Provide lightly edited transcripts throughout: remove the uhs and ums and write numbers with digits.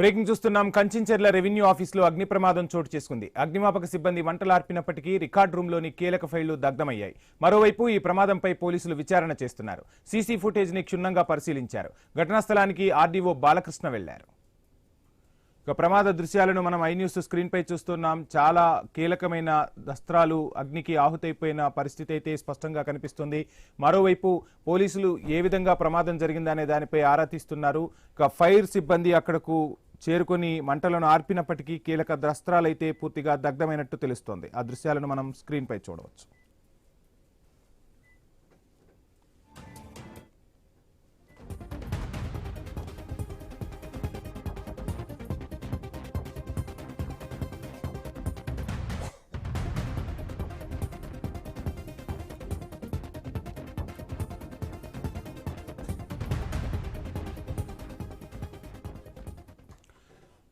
Breaking చూస్తున్నాం. Kanchikacherla revenue ఆఫీసులో అగ్ని ప్రమాదం చోటు చేసుకుంది. అగ్నిమాపక సిబ్బంది మంటలార్పినప్పటికీ రికార్డ్ రూమ్లోని కీలక ఫైళ్లు దగ్ధమయ్యాయి. మరోవైపు ఈ ప్రమాదంపై పోలీసులు విచారణ చేస్తున్నారు. సీసీ ఫుటేజ్ని క్షుణ్ణంగా పరిశీలించారు. ఘటనా స్థలానికి ఆర్డీఓ బాలకృష్ణ వెళ్లారు. ఇక ప్రమాద దృశ్యాలను మనం ఐ న్యూస్ స్క్రీన్ పై చూస్తున్నాం. చాలా కీలకమైన అస్త్రాలు అగ్నికి ఆహుతైపోయిన పరిస్థితి అయితే స్పష్టంగా కనిపిస్తుంది. మరోవైపు పోలీసులు ఏ విధంగా ప్రమాదం జరిగిందనే దానిపై ఆరా తీస్తున్నారు. ఇక ఫైర్ సిబ్బంది అక్కడకు చేరుకొని మంటలను ఆర్పినప్పటికీ కీలక అస్త్రాలైతే పూర్తిగా దగ్ధమైనట్టు తెలుస్తోంది. ఆ దృశ్యాలను మనం స్క్రీన్ పై చూడవచ్చు.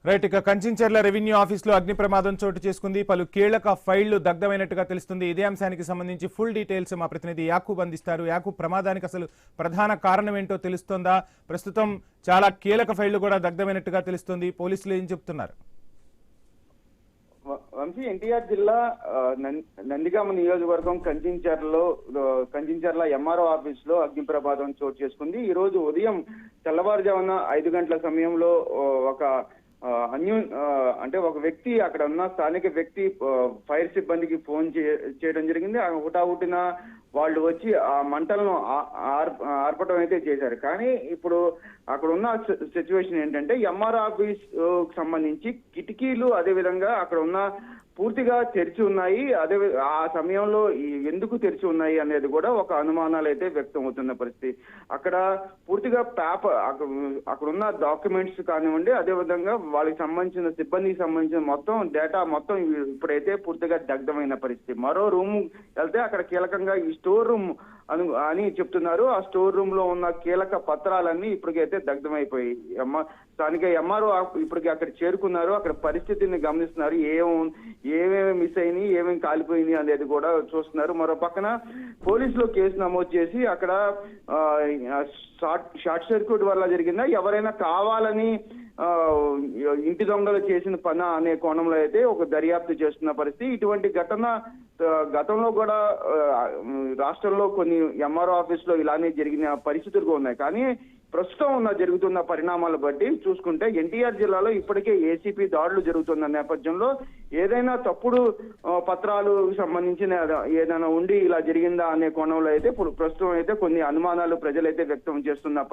రైట్, ఇక కంచించెర్ల రెవెన్యూ ఆఫీసులో అగ్ని ప్రమాదం చోటు చేసుకుంది. పలు కీలక ఫైళ్లు దగ్ధమైనట్టుగా తెలుస్తుంది. ఇదే అంశానికి సంబంధించి ఫుల్ డీటెయిల్స్ మా ప్రతినిధి యాకూబ్ అందిస్తారు. యాకూబ్, ప్రమాదానికి అసలు ప్రధాన కారణం ఏంటో తెలుస్తోందా? ప్రస్తుతం చాలా కీలక ఫైళ్లు కూడా దగ్ధమైనట్టుగా తెలుస్తుంది. పోలీసులు ఏం చెప్తున్నారు? వంశీ, ఎన్టీఆర్ జిల్లా నందిగామ నియోజకవర్గం కంచించెర్ల ఎంఆర్ఓ ఆఫీస్ లో అగ్ని ప్రమాదం చోటు చేసుకుంది. ఈ రోజు ఉదయం తెల్లవారుజామున 5 గంటల సమయంలో ఒక అంటే ఒక వ్యక్తి, అక్కడ ఉన్న స్థానిక వ్యక్తి ఫైర్ సిబ్బందికి ఫోన్ చేయడం జరిగింది. హుటాహుటిన వాళ్ళు వచ్చి ఆ మంటలను ఆర్పటం అయితే చేశారు. కానీ ఇప్పుడు అక్కడ ఉన్న సిచ్యువేషన్ ఏంటంటే, ఎంఆర్ ఆఫీస్ సంబంధించి కిటికీలు అదేవిధంగా అక్కడ ఉన్న పూర్తిగా తెరిచి ఉన్నాయి. అదే ఆ సమయంలో ఎందుకు తెరిచి ఉన్నాయి అనేది కూడా ఒక అనుమానాలు అయితే వ్యక్తం అవుతున్న పరిస్థితి. అక్కడ పూర్తిగా అక్కడ ఉన్న డాక్యుమెంట్స్ కానివ్వండి, అదేవిధంగా వాళ్ళకి సంబంధించిన సిబ్బందికి సంబంధించిన మొత్తం డేటా మొత్తం ఇప్పుడైతే పూర్తిగా దగ్ధమైన పరిస్థితి. మరో రూమ్ వెళ్తే అక్కడ కీలకంగా ఈ స్టోర్ రూమ్ అని చెప్తున్నారు. ఆ స్టోర్ రూమ్ లో ఉన్న కీలక పత్రాలన్నీ ఇప్పటికైతే దగ్ధమైపోయి స్థానిక ఎంఆర్ఓ ఇప్పటికి అక్కడ చేరుకున్నారు. అక్కడ పరిస్థితిని గమనిస్తున్నారు. ఏమేమి మిస్ అయినాయి, ఏమేమి కాలిపోయినాయి అనేది కూడా చూస్తున్నారు. మరో పక్కన పోలీసులు కేసు నమోదు చేసి అక్కడ షార్ట్ సర్క్యూట్ వల్ల జరిగిందా, ఎవరైనా కావాలని ఇంటి దొంగలు చేసిన పని అనే కోణంలో అయితే ఒక దర్యాప్తు చేస్తున్న పరిస్థితి. ఇటువంటి ఘటన గతంలో కూడా రాష్ట్రంలో కొన్ని ఎంఆర్ఓ ఆఫీస్ లో ఇలానే జరిగిన పరిస్థితులు ఉన్నాయి. కానీ ప్రస్తుతం జరుగుతున్న పరిణామాలు బట్టి చూసుకుంటే ఎన్టీఆర్ జిల్లాలో ఇప్పటికే ఏసీపీ దాడులు జరుగుతున్న నేపథ్యంలో ఏదైనా తప్పుడు పత్రాలు సంబంధించిన ఏదైనా ఉండి ఇలా జరిగిందా అనే కోణంలో అయితే ప్రస్తుతం అయితే కొన్ని అనుమానాలు ప్రజలైతే వ్యక్తం చేస్తున్న పరిస్థితి.